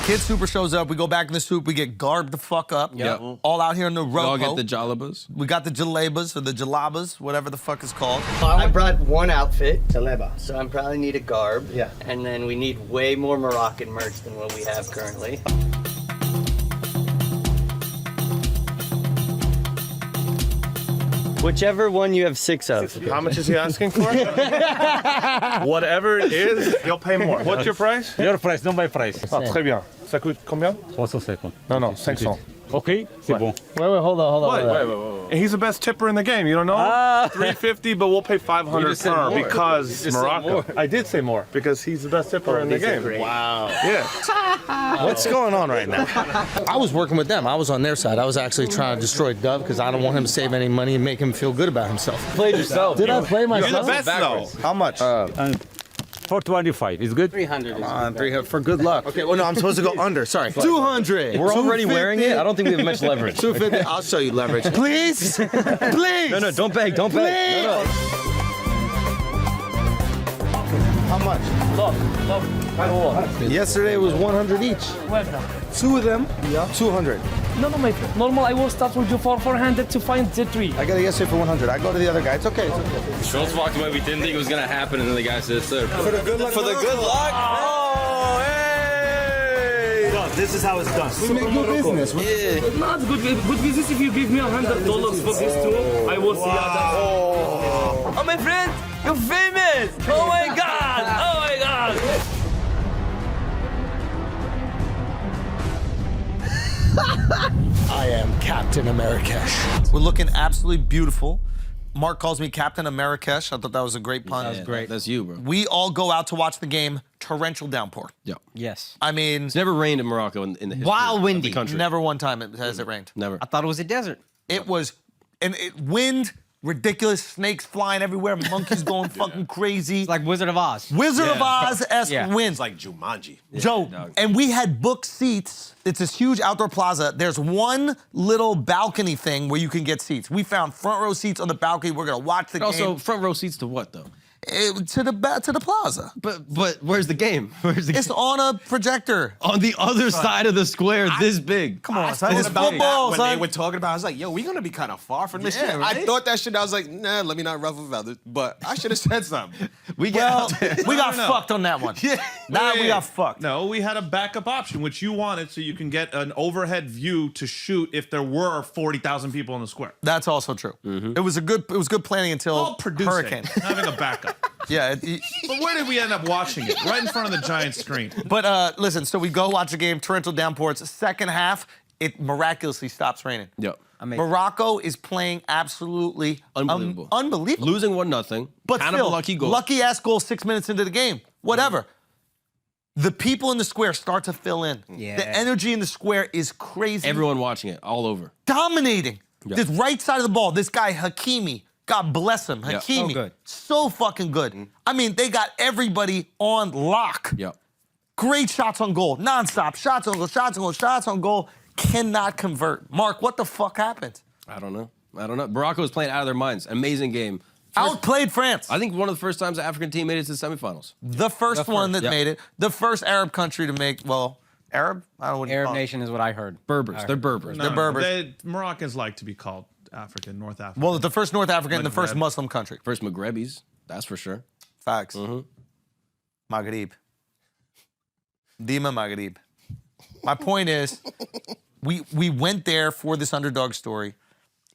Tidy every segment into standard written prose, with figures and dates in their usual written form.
KidSuper shows up, we go back in the soup, we get garbed the fuck up. Yep. All out here in the road. We all get the jalabas. We got the jalabas or the jalabas, whatever the fuck it's called. I brought one outfit, jaleba, so I probably need a garb. Yeah. And then we need way more Moroccan merch than what we have currently. Whichever one you have 6 of. How much is he asking for? Whatever it is, he'll pay more. What's your price? Your price, not my price. Ah, très bien. Ça coûte combien? 350. Non, non, 500. Ok, c'est bon. Wait, hold on. Wait. And he's the best tipper in the game, you don't know? 350, but we'll pay 500 per because Morocco. I did say more because he's the best tipper in the game. Wow. Yeah. What's going on right now? I was working with them. I was on their side. I was actually trying to destroy Dove because I don't want him to save any money and make him feel good about himself. Played yourself. Did I play myself? You're the best though. How much? And 425, is good? 300 is on 300 for good luck. Okay, well no, I'm supposed to go under. Sorry. 200. We're already wearing it. I don't think we have much leverage. 250. I'll show you leverage. Please, please. No, don't beg. Don't beg. No. How much? Yesterday it was 100 each. Well done. 2 of them. Yeah. 200. No, my friend. Normal, I will start with you for 400 to find the 3. I got it yesterday for 100. I go to the other guy. It's okay. It's okay. Schulz walked away. We didn't think it was gonna happen, and then the guy said, "Sir, For the good luck. for the good luck." Oh, hey! This is how it's done. We make good business. Yeah. Not good. Good business if you give me $100 for this too. I will see others. Oh, my friend, you're famous. Oh my God. Oh my God. I am Captain Marrakech. We're looking absolutely beautiful. Mark calls me Captain of Marrakech. I thought that was a great pun. That's great. That's you, bro. We all go out to watch the game. Torrential downpour. Yeah. Yes. I mean, It's never rained in Morocco in the history Wild of windy. the country. never one time has it rained. Never. I thought it was a desert. It was, and it wind, ridiculous, snakes flying everywhere, monkeys going fucking crazy. It's like Wizard of Oz. Wizard of Oz-esque Yeah. winds. Like Jumanji. Joe, and we had booked seats. It's this huge outdoor plaza. There's one little balcony thing where you can get seats. We found front row seats on the balcony. We're gonna watch the Also, game. front row seats to what though? To the plaza. But where's the game? Where's the It's on a projector. on the other side of the square, this big. Come on, son. Thought It's about football, that son. when they were talking about it, I was like, yo, we gonna be kind of far from this Yeah, shit. right? I thought that shit, I was like, nah, let me not ruffle feathers. But I should have said something. We get Well, out there. we got fucked on that one. Yeah. Now we got fucked. No, we had a backup option, which you wanted, so you can get an overhead view to shoot if there were 40,000 people in the square. That's also true. It was good planning until All producing, hurricane. having a backup. Yeah. But where did we end up watching it? Right in front of the giant screen. But listen, so we go watch the game, torrential downpours. Second half, it miraculously stops raining. Yep. Morocco is playing absolutely Unbelievable. unbelievable. Losing 1-0. But kind still, of a lucky goal. lucky ass goal 6 minutes into the game. Whatever. The people in the square start to fill in. Yeah. The energy in the square is crazy. Everyone watching it, all over. Dominating. Yeah. This right side of the ball, this guy Hakimi, God bless him, Yeah. Hakimi. So good. So fucking good. I mean, they got everybody on lock. Yep. Great shots on goal, nonstop. Shots on goal, shots on goal, shots on goal. Cannot convert. Mark, what the fuck happened? I don't know. Morocco was playing out of their minds. Amazing game. Outplayed France. I think one of the first times the African team made it to the semifinals. The first one that yeah. made it. The first Arab country to make, well, Arab? I don't know what you Arab call it. nation is what I heard. Berbers. They're Berbers. They're Berbers. Moroccans like to be called African, North African. Well, the first North African and the first Maghreb. Muslim country. First Maghrebis, that's for sure. Facts. Maghreb. Dima Maghreb. My point is, we went there for this underdog story.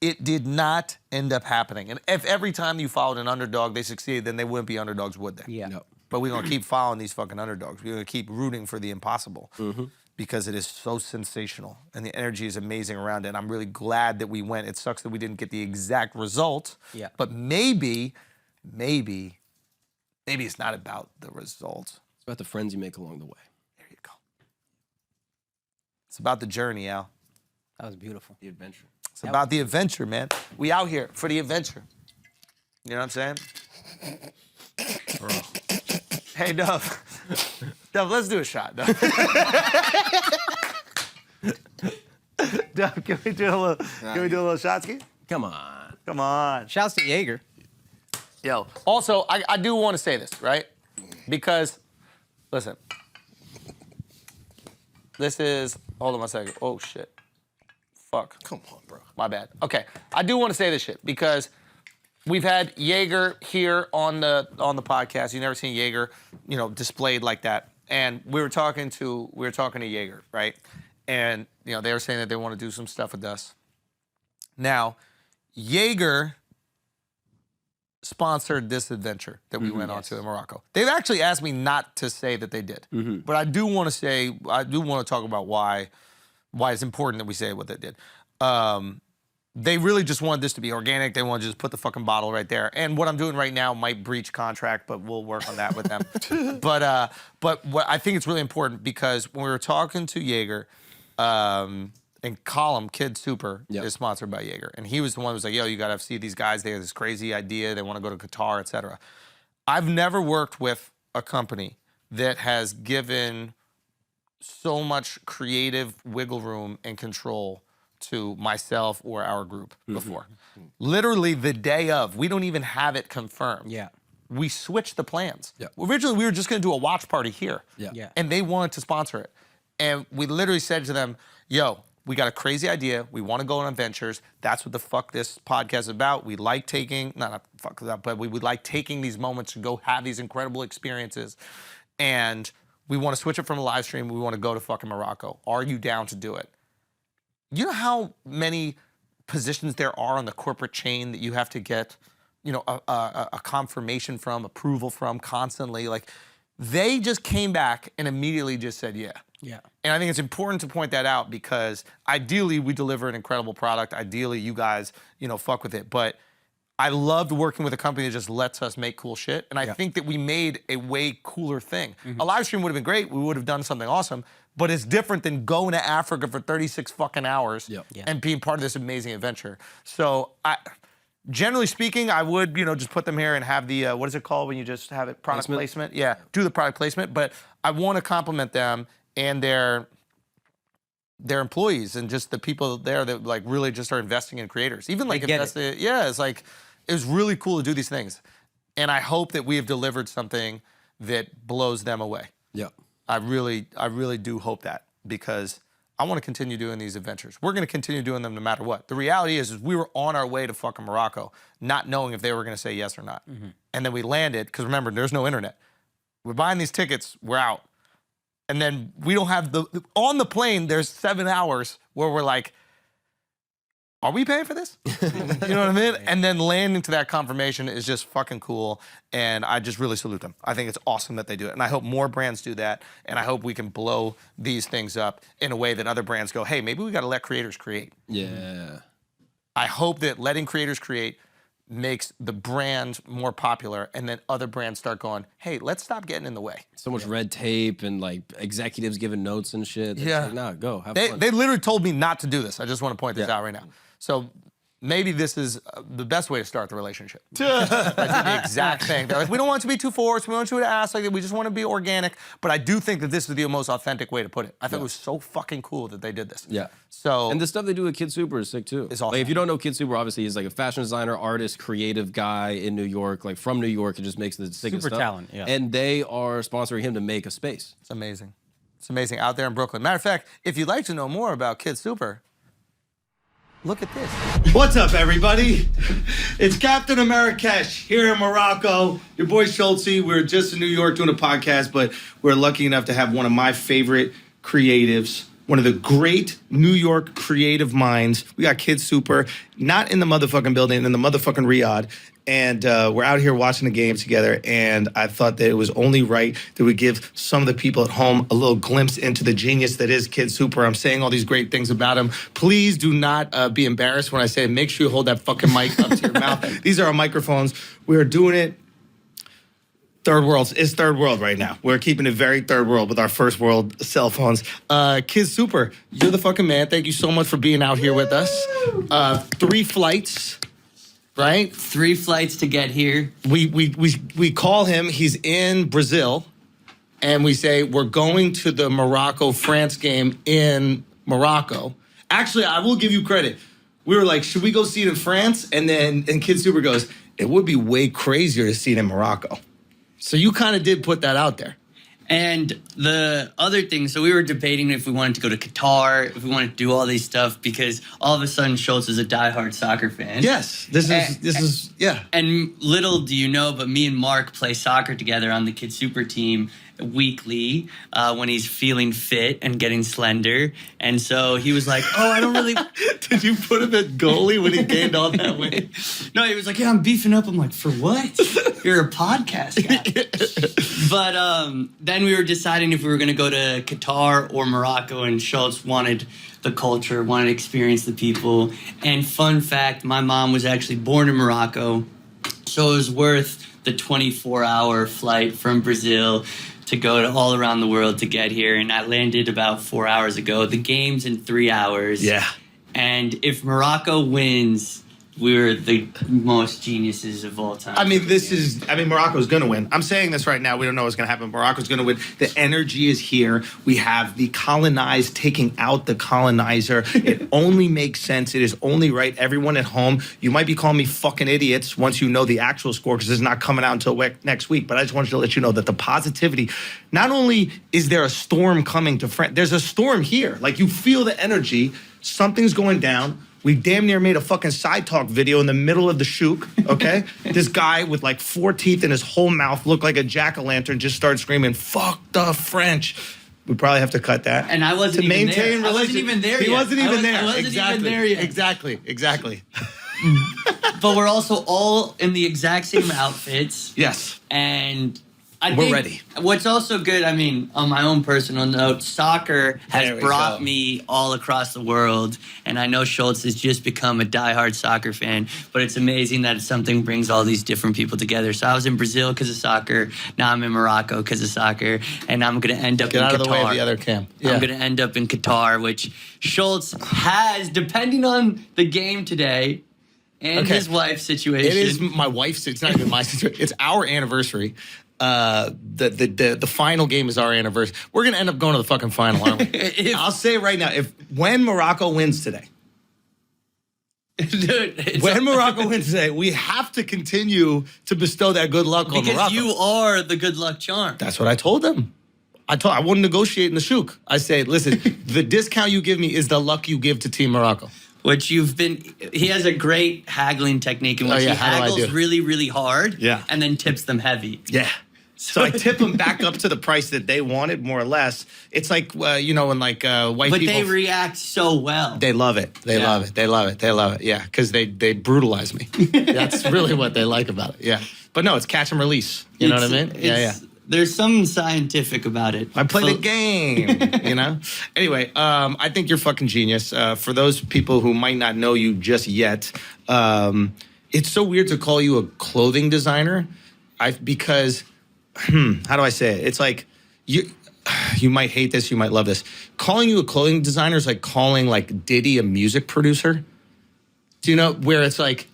It did not end up happening. And if every time you followed an underdog, they succeeded, then they wouldn't be underdogs, would they? Yeah. No. But we're going to keep following these fucking underdogs. We're going to keep rooting for the impossible because it is so sensational and the energy is amazing around it. And I'm really glad that we went. It sucks that we didn't get the exact result. Yeah. But maybe it's not about the result. It's about the friends you make along the way. There you go. It's about the journey, Al. That was beautiful. The adventure. It's about the adventure, man. We out here for the adventure. You know what I'm saying? Hey, Dove. Dove, let's do a shot, Dove. Dove, can we do a little shot ski? Come on. Come on. Shouts to Jaeger. Yo. Also, I do want to say this, right? Because, listen. This is, hold on one second. Oh, shit. Fuck. Come on, bro. My bad. Okay, I do want to say this shit because we've had Jaeger here on the podcast. You've never seen Jaeger, displayed like that. And we were talking to Jaeger, right? And they were saying that they want to do some stuff with us. Now, Jaeger sponsored this adventure that we went on to in Morocco. They've actually asked me not to say that they did, but I do want to talk about why it's important that we say what they did. They really just wanted this to be organic. They want to just put the fucking bottle right there. And what I'm doing right now might breach contract, but we'll work on that with them. But what I think it's really important because when we were talking to Jaeger, and Colm KidSuper is sponsored by Jaeger. And he was the one who was like, yo, you got to see these guys. They have this crazy idea. They want to go to Qatar, et cetera. I've never worked with a company that has given so much creative wiggle room and control to myself or our group before. Literally the day of, we don't even have it confirmed. Yeah. We switched the plans. Yeah. Originally, we were just going to do a watch party here. Yeah. And they wanted to sponsor it. And we literally said to them, yo, we got a crazy idea. We want to go on adventures. That's what the fuck this podcast is about. We like taking, not fuck that, but we would like taking these moments to go have these incredible experiences. And we want to switch it from a live stream. We want to go to fucking Morocco. Are you down to do it? You know how many positions there are on the corporate chain that you have to get, a confirmation from, approval from constantly? Like, they just came back and immediately just said, yeah. Yeah. And I think it's important to point that out because ideally we deliver an incredible product. Ideally you guys, fuck with it. But I loved working with a company that just lets us make cool shit. And I think that we made a way cooler thing. A live stream would have been great. We would have done something awesome. But it's different than going to Africa for 36 fucking hours and being part of this amazing adventure. So generally speaking, I would, just put them here and have the, what is it called when you just have it, product placement? Yeah, do the product placement. But I want to compliment them and their employees and just the people there that like really just are investing in creators. Even like invested, it's like, it was really cool to do these things. And I hope that we have delivered something that blows them away. Yeah. I really do hope that because I want to continue doing these adventures. We're going to continue doing them no matter what. The reality is we were on our way to fucking Morocco, not knowing if they were going to say yes or not. And then we landed, because remember, there's no internet. We're buying these tickets, we're out. And then we don't have on the plane, there's 7 hours where we're like, are we paying for this? You know what I mean? And then landing to that confirmation is just fucking cool. And I just really salute them. I think it's awesome that they do it. And I hope more brands do that. And I hope we can blow these things up in a way that other brands go, hey, maybe we got to let creators create. Yeah. I hope that letting creators create makes the brand more popular, and then other brands start going, hey, let's stop getting in the way. So much red tape and like executives giving notes and shit. It's like, nah, go, have fun. They literally told me not to do this. I just want to point this out right now. So maybe this is the best way to start the relationship. I did the exact thing. They're like, we don't want it to be too forced. We don't want you to ask. Like, we just want to be organic. But I do think that this is the most authentic way to put it. I thought it was so fucking cool that they did this. Yeah. So and the stuff they do with KidSuper is sick too. It's awesome. Like, if you don't know KidSuper, obviously he's like a fashion designer, artist, creative guy in New York, like from New York, and just makes the sickest Super stuff. talent, yeah. And they are sponsoring him to make a space. it's amazing. It's amazing out there in Brooklyn. Matter of fact, if you'd like to know more about KidSuper, look at this. What's up, everybody? It's Captain of Marrakech here in Morocco. Your boy Schulz. We're just in New York doing a podcast, but we're lucky enough to have one of my favorite creatives, one of the great New York creative minds. We got KidSuper, not in the motherfucking building, in the motherfucking Riyadh. And we're out here watching the game together, and I thought that it was only right that we give some of the people at home a little glimpse into the genius that is KidSuper. I'm saying all these great things about him. Please do not be embarrassed when I say it. Make sure you hold that fucking mic up to your mouth. These are our microphones. We are doing it third world. It's third world right now. We're keeping it very third world with our first world cell phones. KidSuper, you're the fucking man. Thank you so much for being out here with us. 3 flights. Right? 3 flights to get here. We call him, he's in Brazil, and we say, we're going to the Morocco-France game in Morocco. Actually, I will give you credit. We were like, should we go see it in France? And KidSuper goes, it would be way crazier to see it in Morocco. So you kind of did put that out there. And the other thing, so we were debating if we wanted to go to Qatar, if we wanted to do all these stuff, because all of a sudden Schulz is a diehard soccer fan. Yes, this is yeah. And little do you know, but me and Mark play soccer together on the KidSuper team weekly when he's feeling fit and getting slender. And so he was like, oh, I don't really... Did you put him at goalie when he gained all that weight? No, he was like, yeah, I'm beefing up. I'm like, for what? You're a podcast guy. But then we were deciding if we were going to go to Qatar or Morocco, and Schulz wanted the culture, wanted to experience the people. And fun fact, my mom was actually born in Morocco, so it was worth the 24-hour flight from Brazil to go to all around the world to get here. And I landed about 4 hours ago. The game's in 3 hours. Yeah. And if Morocco wins, we're the most geniuses of all time. I mean, Morocco's going to win. I'm saying this right now. We don't know what's going to happen. Morocco's going to win. The energy is here. We have the colonized taking out the colonizer. It only makes sense. It is only right. Everyone at home, you might be calling me fucking idiots once you know the actual score, because it's not coming out until next week. But I just wanted to let you know that the positivity, not only is there a storm coming to France, there's a storm here. Like, you feel the energy. Something's going down. We damn near made a fucking side talk video in the middle of the shoot, okay? This guy with like 4 teeth in his whole mouth, looked like a jack-o'-lantern, just started screaming, fuck the French. We probably have to cut that. And I wasn't even there. I wasn't even there yet. He wasn't even there. I wasn't even there yet. Exactly. But we're also all in the exact same outfits. Yes. And We're think ready. What's also good, I mean, on my own personal note, soccer has brought me all across the world. And I know Schulz has just become a diehard soccer fan, but it's amazing that something brings all these different people together. So I was in Brazil because of soccer. Now I'm in Morocco because of soccer. And I'm going to end up in Qatar. Get out of the way of the other cam. Yeah. I'm going to end up in Qatar, which Schulz has, depending on the game today and his wife's situation. It is my wife's. It's not even my situation. It's our anniversary. The final game is our anniversary. We're gonna end up going to the fucking final, aren't we? I'll say it right now. When Morocco wins today, when Morocco wins today, we have to continue to bestow that good luck on Morocco. Because you are the good luck charm. That's what I told them. I wouldn't negotiate in the shuk. I say, listen, the discount you give me is the luck you give to Team Morocco. Which he has a great haggling technique in which he haggles really, really hard and then tips them heavy. Yeah. So I tip them back up to the price that they wanted, more or less. It's like, when white people... But they react so well. They love it. They love it. Yeah, because they brutalize me. That's really what they like about it, yeah. But no, it's catch and release. You know what I mean? Yeah. There's something scientific about it. I play the game, Anyway, I think you're fucking genius. For those people who might not know you just yet, it's so weird to call you a clothing designer. Because... how do I say it? It's like you might hate this, you might love this. Calling you a clothing designer is like calling like Diddy a music producer. Do you know where it's like,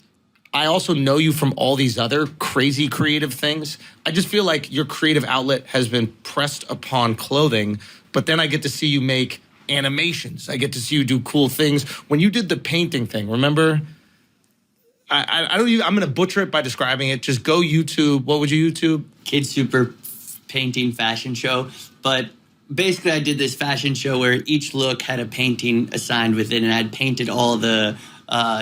I also know you from all these other crazy creative things. I just feel like your creative outlet has been pressed upon clothing, but then I get to see you make animations. I get to see you do cool things. When you did the painting thing, remember? I don't even, I'm going to butcher it by describing it. Just go YouTube. What would you YouTube? KidSuper painting fashion show. But basically I did this fashion show where each look had a painting assigned with it, and I'd painted all the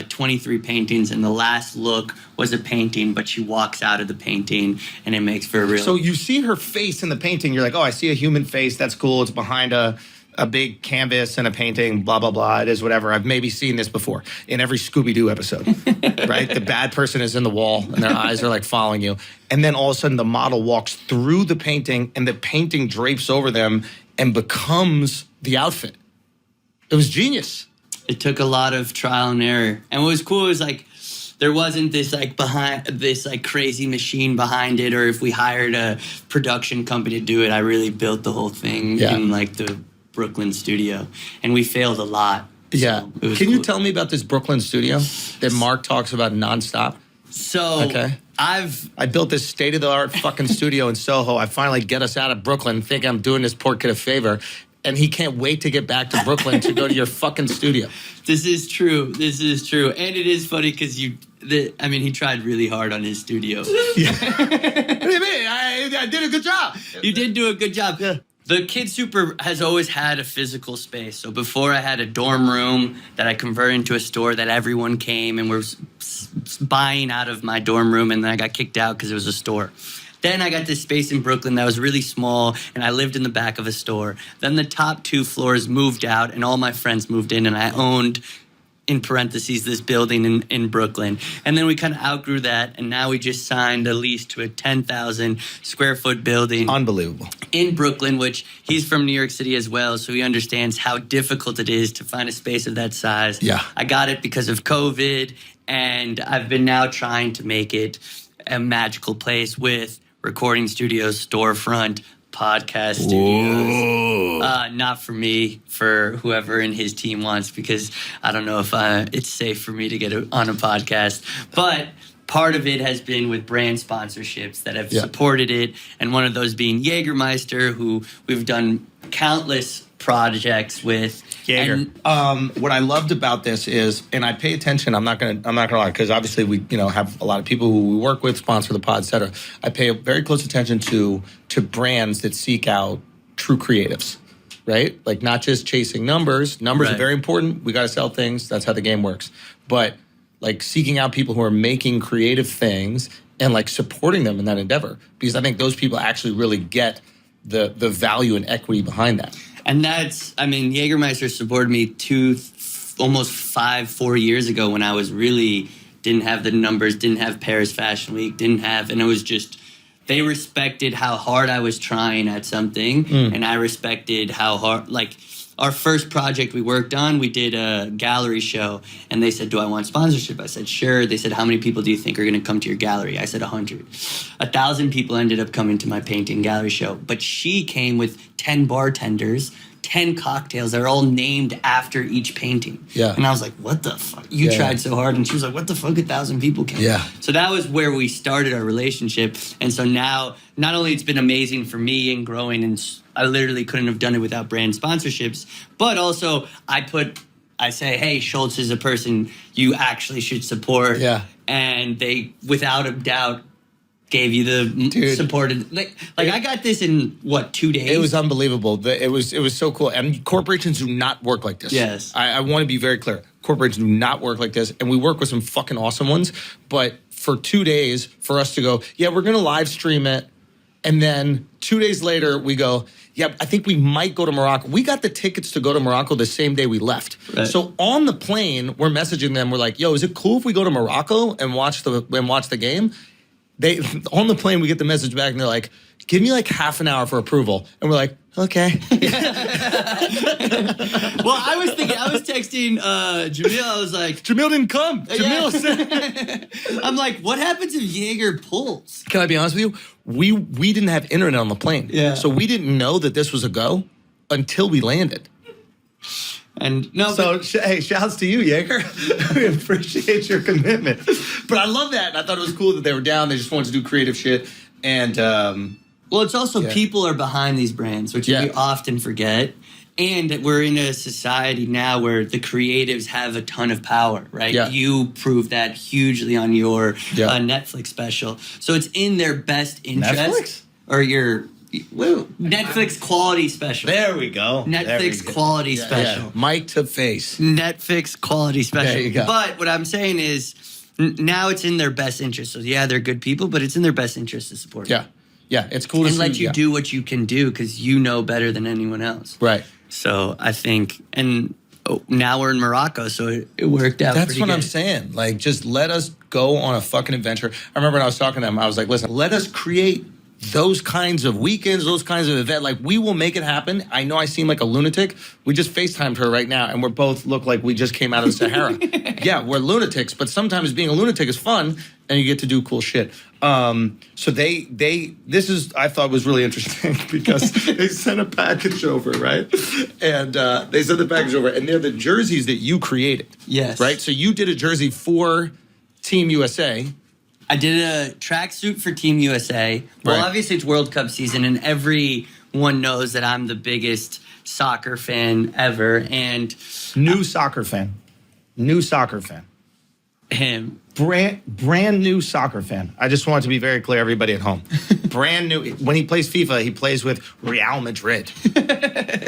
23 paintings, and the last look was a painting, but she walks out of the painting and it makes for a real... So you see her face in the painting. You're like, oh, I see a human face. That's cool. It's behind a big canvas and a painting, blah, blah, blah. It is whatever. I've maybe seen this before in every Scooby-Doo episode, right? The bad person is in the wall and their eyes are like following you. And then all of a sudden the model walks through the painting and the painting drapes over them and becomes the outfit. It was genius. It took a lot of trial and error. And what was cool was like, there wasn't this crazy machine behind it, or if we hired a production company to do it, I really built the whole thing in like the Brooklyn studio, and we failed a lot. Yeah. So can you tell me about this Brooklyn studio that Mark talks about nonstop? So I built this state-of-the-art fucking studio in Soho. I finally get us out of Brooklyn, think I'm doing this poor kid a favor. and he can't wait to get back to Brooklyn to go to your fucking studio. This is true. This is true. And it is funny because he tried really hard on his studio. What do you mean? I did a good job. You did do a good job. Yeah. The KidSuper has always had a physical space. So before I had a dorm room that I converted into a store that everyone came and was buying out of my dorm room, and then I got kicked out because it was a store. Then I got this space in Brooklyn that was really small, and I lived in the back of a store. Then the top 2 floors moved out, and all my friends moved in, and I owned, in parentheses, this building in Brooklyn. And then we kind of outgrew that, and now we just signed a lease to a 10,000 square foot building. Unbelievable. In Brooklyn, which he's from New York City as well, so he understands how difficult it is to find a space of that size. Yeah. I got it because of COVID, and I've been now trying to make it a magical place with recording studios, storefront, podcast studios. Not for me, for whoever in his team wants, because I don't know if it's safe for me to get on a podcast. But part of it has been with brand sponsorships that have supported it, and one of those being Jägermeister, who we've done countless projects with. Jaeger. What I loved about this is, and I pay attention. I'm not gonna lie, because obviously we have a lot of people who we work with, sponsor the pod, etc. I pay very close attention to brands that seek out true creatives, right? Like not just chasing numbers. Numbers are very important. We got to sell things. That's how the game works. But like seeking out people who are making creative things and like supporting them in that endeavor, because I think those people actually really get the value and equity behind that. And that's, Jägermeister supported me almost 4 years ago when I was really, didn't have the numbers, didn't have Paris Fashion Week, and it was just, they respected how hard I was trying at something, and I respected how hard, like, our first project we worked on, we did a gallery show, and they said, do I want sponsorship? I said, sure. They said, how many people do you think are going to come to your gallery? I said, 100. 1,000 people ended up coming to my painting gallery show, but she came with 10 bartenders, 10 cocktails that are all named after each painting. Yeah. And I was like, what the fuck? You tried so hard. And she was like, what the fuck? 1,000 people came. Yeah. So that was where we started our relationship. And so now, not only it's been amazing for me and growing, and I literally couldn't have done it without brand sponsorships, but also I say, hey, Schulz is a person you actually should support. Yeah. And they, without a doubt, gave you the supported. Like I got this in, 2 days? It was unbelievable. It was so cool. And corporations do not work like this. Yes. I want to be very clear. Corporations do not work like this. And we work with some fucking awesome ones. But for 2 days, for us to go, yeah, we're going to live stream it. And then 2 days later, we go, yeah, I think we might go to Morocco. We got the tickets to go to Morocco the same day we left. Right. So on the plane, we're messaging them. We're like, yo, is it cool if we go to Morocco and watch the game? On the plane, we get the message back, and they're like, give me like half an hour for approval. And we're like, okay. Well, I was texting Jamil. I was like, Jamil didn't come. Jamil said, I'm like, what happens if Jaeger pulls? Can I be honest with you? We didn't have internet on the plane. Yeah. So we didn't know that this was a go until we landed. And no, so hey, shouts to you, Jaeger. We appreciate your commitment. But I love that. And I thought it was cool that they were down. They just wanted to do creative shit. And well, it's also people are behind these brands, which we often forget. And we're in a society now where the creatives have a ton of power, right? Yeah. You proved that hugely on your Netflix special. So it's in their best interest. Netflix? Or your Netflix quality special. There we go. Netflix quality special. Yeah. Mic to face. Netflix quality special. There you go. But what I'm saying is now it's in their best interest. So yeah, they're good people, but it's in their best interest to support them. Yeah, it's cool to see. And let you do what you can do because you know better than anyone else. Right. So I think, and now we're in Morocco, so it worked out. That's what good. I'm saying. Like, just let us go on a fucking adventure. I remember when I was talking to them, I was like, listen, let us create those kinds of weekends, those kinds of events. Like, we will make it happen. I know I seem like a lunatic. We just FaceTimed her right now, and we both look like we just came out of the Sahara. Yeah, we're lunatics, but sometimes being a lunatic is fun, and you get to do cool shit. So this is, I thought was really interesting because they sent a package over, right? And they sent the package over, and they're the jerseys that you created. Yes. Right? So you did a jersey for Team USA. I did a tracksuit for Team USA. Well, obviously it's World Cup season, and every everyone knows that I'm the biggest soccer fan ever, and New soccer fan. New soccer fan. him. Brand new soccer fan. I just want to be very clear, everybody at home. Brand new. When he plays FIFA, he plays with Real Madrid,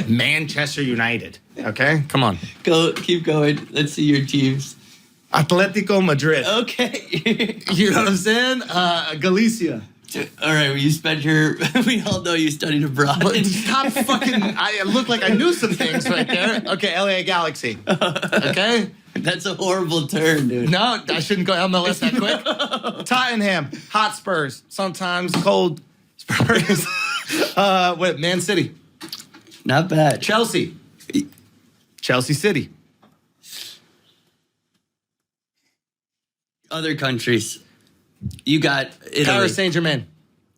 Manchester United. Okay, come on. Keep going. Let's see your teams. Atletico Madrid. Okay. You know what I'm saying? Galicia. All right. Well, you spent your. We all know you studied abroad. But stop fucking. I look like I knew some things right there. Okay, LA Galaxy. Okay. That's a horrible turn, dude. No, I shouldn't go MLS that quick. Tottenham, hot Spurs, sometimes cold Spurs. Man City, Not bad. Chelsea City. Other countries. You got Italy. Paris Saint-Germain.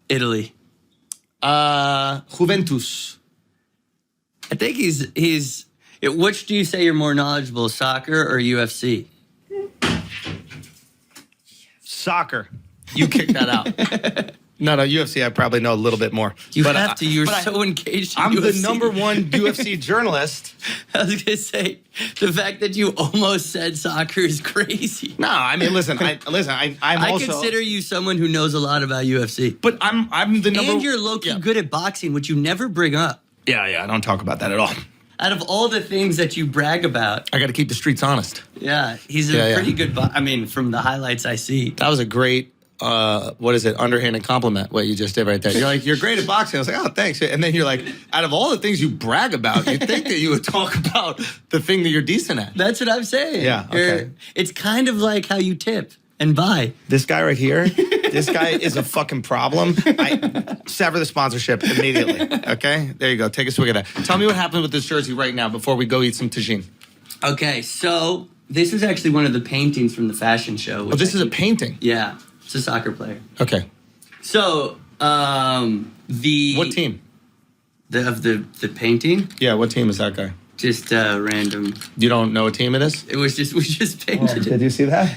Italy. Juventus. I think he's. Which do you say you're more knowledgeable, soccer or UFC? Soccer. You kick that out. No, UFC, I probably know a little bit more. You have to. You're so engaged in I'm UFC. the number one UFC journalist. I was going to say, the fact that you almost said soccer is crazy. No, I mean, listen. I'm I also. consider you someone who knows a lot about UFC. But I'm the number. And you're low-key good at boxing, which you never bring up. Yeah. I don't talk about that at all. Out of all the things that you brag about, I got to keep the streets honest. yeah, he's a pretty good. I mean, from the highlights I see, That was a great, underhanded compliment, what you just did right there. You're like, you're great at boxing. I was like, oh, thanks. And then you're like, out of all the things you brag about, you'd think that you would talk about the thing that you're decent at. that's what I'm saying. Yeah, okay. It's kind of like how you tip and buy. This guy right here, this guy is a fucking problem. I sever the sponsorship immediately, okay? There you go. Take a swig of that. Tell me what happened with this jersey right now before we go eat some tagine. Okay, so this is actually one of the paintings from the fashion show. Oh, this is a painting? Yeah, it's a soccer player. Okay. So, What team? The painting, Yeah, what team is that guy? just random. You don't know what team it is? We just painted it. you see that?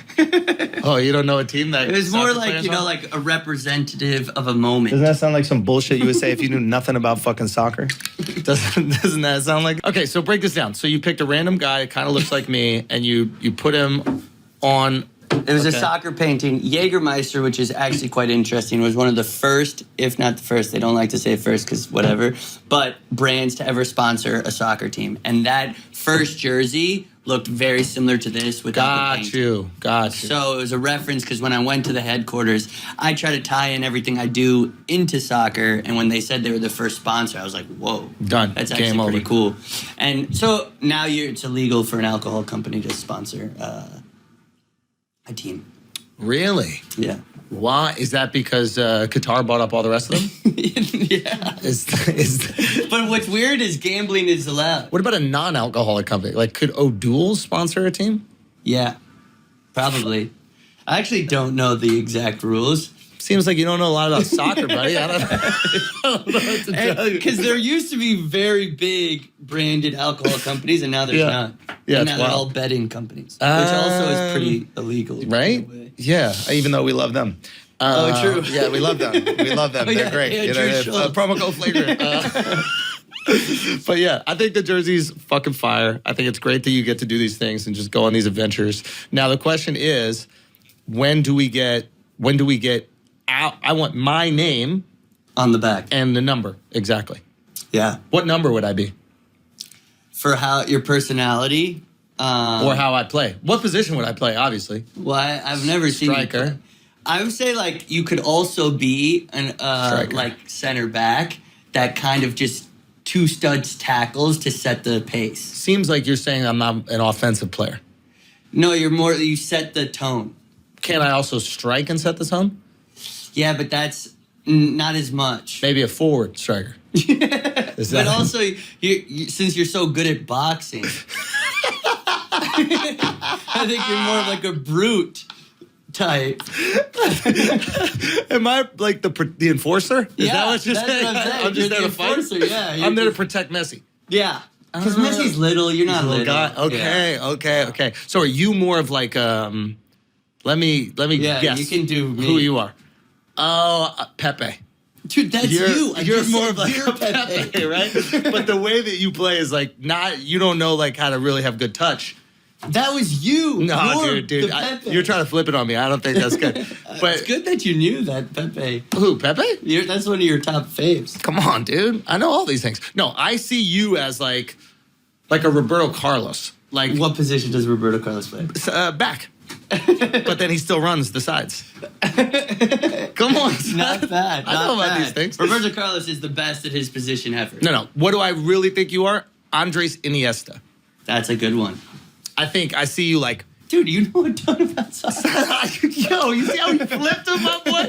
Oh, you don't know a team that... It was more soccer like, players you know, are? like a representative of a moment. Doesn't that sound like some bullshit you would say if you knew nothing about fucking soccer? Doesn't that sound like... Okay, so break this down. So you picked a random guy, kind of looks like me, and you put him on... It was a Okay. soccer painting. Jägermeister, which is actually quite interesting, was one of the first, if not the first, they don't like to say first because whatever, but brands to ever sponsor a soccer team. And that first jersey looked very similar to this without the paint. Got you. So it was a reference because when I went to the headquarters, I try to tie in everything I do into soccer. And when they said they were the first sponsor, I was like, whoa. Done. That's Game actually pretty over. cool. And so now it's illegal for an alcohol company to sponsor a team. Really? Yeah. Why? Is that because Qatar bought up all the rest of them? Yeah. Is But what's weird is gambling is allowed. What about a non-alcoholic company? Like, could O'Doul's sponsor a team? Yeah, probably. I actually don't know the exact rules. Seems like you don't know a lot about soccer, buddy. I don't know what to tell you. Because there used to be very big branded alcohol companies, and now there's not. Yeah, and it's now they're all wild. betting companies, which also is pretty illegal. Right? in a way. Yeah, even though we love them. Oh, true. Yeah, we love them. We love them. Oh, They're yeah, great. Andrew You know, Schulz. promo code FLAGRANT. But yeah, I think the jersey's fucking fire. I think it's great that you get to do these things and just go on these adventures. Now the question is, when do we get out? I want my name On the back. and the number exactly. Yeah. What number would I be, For how your personality. or how I play? What position would I play? Obviously, Well, I've never seen you striker. play. I would say like you could also be an Striker. like center back that kind of just two studs tackles to set the pace. Seems like you're saying I'm not an offensive player. No, you set the tone. Can I also strike and set the tone? Yeah, but that's not as much. Maybe a forward striker. Is But that- also, since you're so good at boxing, I think you're more of like a brute type. Am I like the enforcer? Is Yeah, that what you're that's saying? what I'm saying. I'm just You're there the to fight. enforcer, yeah. I'm there to protect Messi. Yeah. Because Messi's little, you're not little. Guy. Okay. So are you more of like let me Yeah, guess you can do me. who you are. Oh, Pepe. Dude, that's you. I You're just more said of like you're a Pepe, right? But the way that you play is like not. You don't know like how to really have good touch. That was you. No, You're dude, the Pepe. you're trying to flip it on me. I don't think that's good. But It's good that you knew that, Pepe. who, Pepe? That's one of your top faves. Come on, dude. I know all these things. No, I see you as like a Roberto Carlos. Like What position does Roberto Carlos play? back. But then he still runs the sides. Come on, son. Not bad. I know not about bad. these things. Roberto Carlos is the best at his position ever. No. What do I really think you are? Andres Iniesta. That's a good one. I think I see you like. Dude, you know a ton about soccer. Yo, you see how he flipped him up, boy?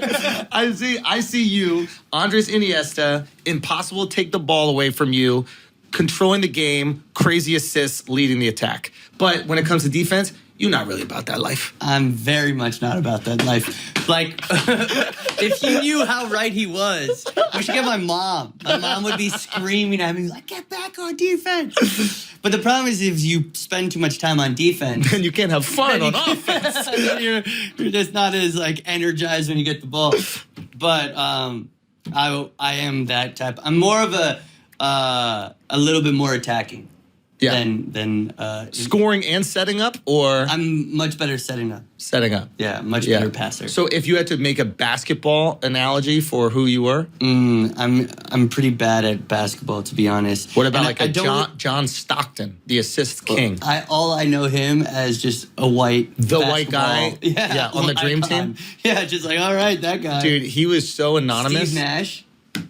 I see you, Andres Iniesta, impossible to take the ball away from you, controlling the game, crazy assists, leading the attack. But when it comes to defense, you're not really about that life. I'm very much not about that life. Like, if you knew how right he was, we should get my mom. My mom would be screaming at me, like, get back on defense. But the problem is if you spend too much time on defense, And you can't have fun on offense. you're just not as, like, energized when you get the ball. But I am that type. I'm more of a little bit more attacking. Yeah. Than Scoring and setting up, or I'm much better setting up. setting up? Yeah, much better passer. So if you had to make a basketball analogy for who you were, I'm pretty bad at basketball, to be honest. what about And like I a don't- John Stockton, the assist king? I know him as just a white White guy? basketball- Yeah, on the dream icon. team? Yeah, just like, all right, that guy. Dude, he was so anonymous. Steve Nash.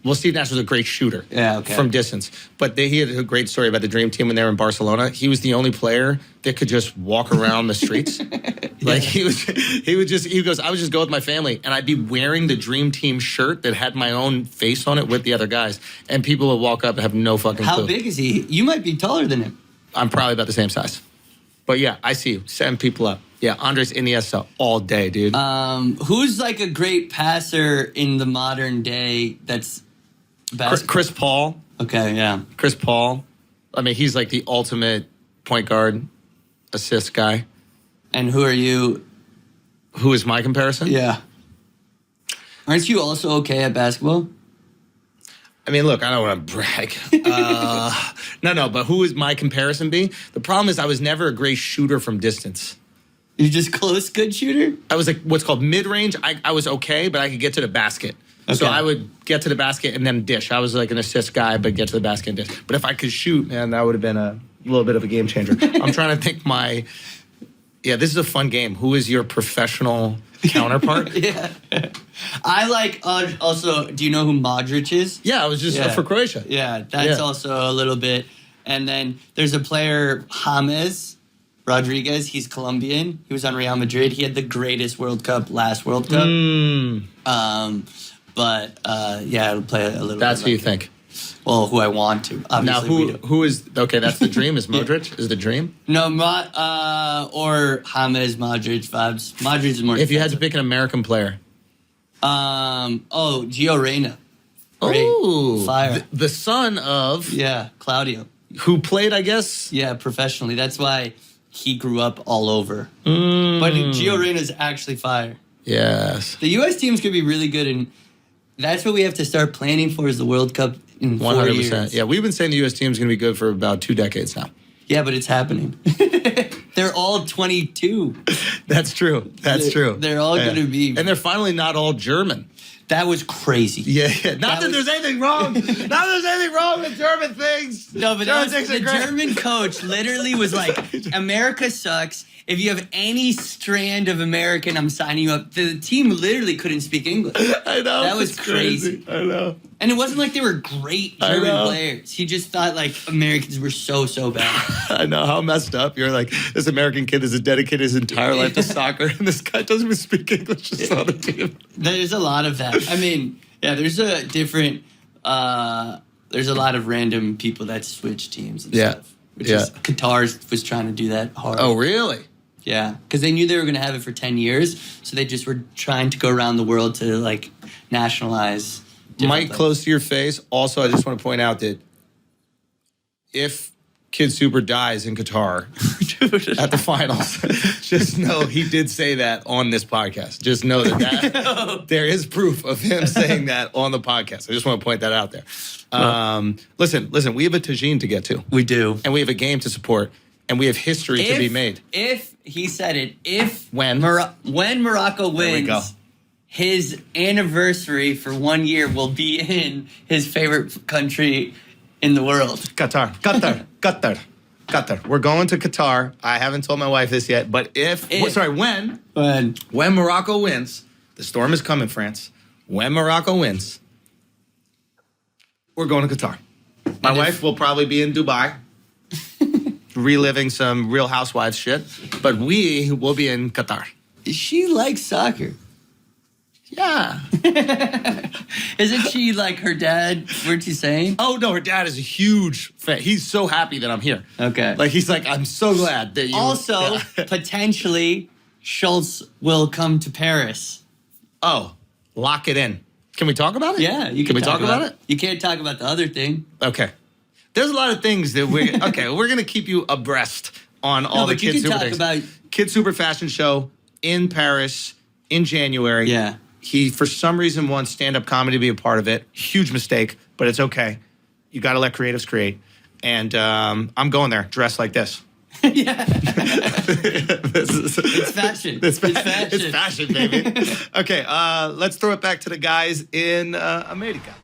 Well, Steve Nash was a great shooter. Yeah, okay. From distance. But he had a great story about the dream team when they were in Barcelona. He was the only player that could just walk around the streets. Like he goes, I would just go with my family and I'd be wearing the dream team shirt that had my own face on it with the other guys. And people would walk up and have no fucking clue. How big is he? You might be taller than him. I'm probably about the same size. But yeah, I see you. Setting people up. Yeah, Andres Iniesta all day, dude. Who's like a great passer in the modern day that's basketball? Chris Paul. Okay, yeah. Chris Paul. I mean, he's like the ultimate point guard assist guy. And who are you? Who is my comparison? Yeah. Aren't you also okay at basketball? I mean, look, I don't want to brag. No, but who is my comparison be? The problem is I was never a great shooter from distance. You're just close good shooter? I was like what's called mid-range. I was okay, but I could get to the basket. Okay. So I would get to the basket and then dish. I was like an assist guy, but get to the basket and dish. But if I could shoot, man, that would have been a little bit of a game changer. I'm trying to think yeah, this is a fun game. Who is your professional counterpart? Yeah. I like, also, do you know who Modric is? Yeah, I was just for Croatia. Yeah, that's also a little bit. And then there's a player, James Rodriguez. He's Colombian. He was on Real Madrid. He had the greatest World Cup last World Cup. Yeah, it'll play a little That's bit. who you like think. Well, who I want to. Now, Obviously, who is, okay, that's the dream, is Modric? Is the dream? No, or James Modric vibes. Modric is more If you had to defensive. pick an American player. Gio Reyna. Great. Oh, Fire. the son of, Yeah, Claudio. who played, I guess? Yeah, professionally. That's why he grew up all over. But Gio Reyna's actually fire. Yes. The U.S. teams could be really good, and that's what we have to start planning for is the World Cup in 4 years. Yeah, we've been saying the U.S. team is going to be good for about 2 decades now. Yeah, but it's happening. They're all 22. That's true. That's true. They're all going to be. And they're finally not all German. That was crazy. Yeah. Not that there's anything wrong. Not that there's anything wrong with German things. No, but German that was, things the are great. German coach literally was like, America sucks. If you have any strand of American, I'm signing you up. The team literally couldn't speak English. I know. That was it's crazy. I know. And it wasn't like they were great I German know. players. He just thought like Americans were so bad. I know how messed up. You're like, this American kid has dedicated his entire life to soccer, and this guy doesn't even speak English just on the team. There's a lot of that. I mean, yeah, there's a lot of random people that switch teams and stuff. Which is Qatar was trying to do that hard. Oh, really? Yeah, because they knew they were going to have it for 10 years, so they just were trying to go around the world to like nationalize. Mic close to your face. Also, I just want to point out that if KidSuper dies in Qatar, at the finals. Just know he did say that on this podcast. Just know that there is proof of him saying that on the podcast. I just want to point that out there. Listen, we have a tagine to get to. We do. And we have a game to support. And we have history to be made. If he said it, if when Morocco we go. wins, his anniversary for 1 year will be in his favorite country in the world. Qatar. We're going to Qatar. I haven't told my wife this yet, but when Morocco wins, the storm is coming, France. When Morocco wins, we're going to Qatar. My wife will probably be in Dubai, reliving some Real Housewives shit, but we will be in Qatar. She likes soccer. Yeah. Isn't she like her dad? Weren't you saying? Oh, no, her dad is a huge fan. He's so happy that I'm here. Okay. Like, he's like, I'm so glad that you... Also, potentially, Schulz will come to Paris. Oh, lock it in. Can we talk about it? Yeah, you can we talk about it? You can't talk about the other thing. Okay. There's a lot of things that we're... Okay, we're going to keep you abreast on all the KidSuper things. KidSuper fashion show in Paris in January. Yeah. He, for some reason, wants stand-up comedy to be a part of it. Huge mistake, but it's okay. You got to let creatives create. And I'm going there dressed like this. Yeah. It's fashion. It's fashion, baby. Okay, let's throw it back to the guys in America.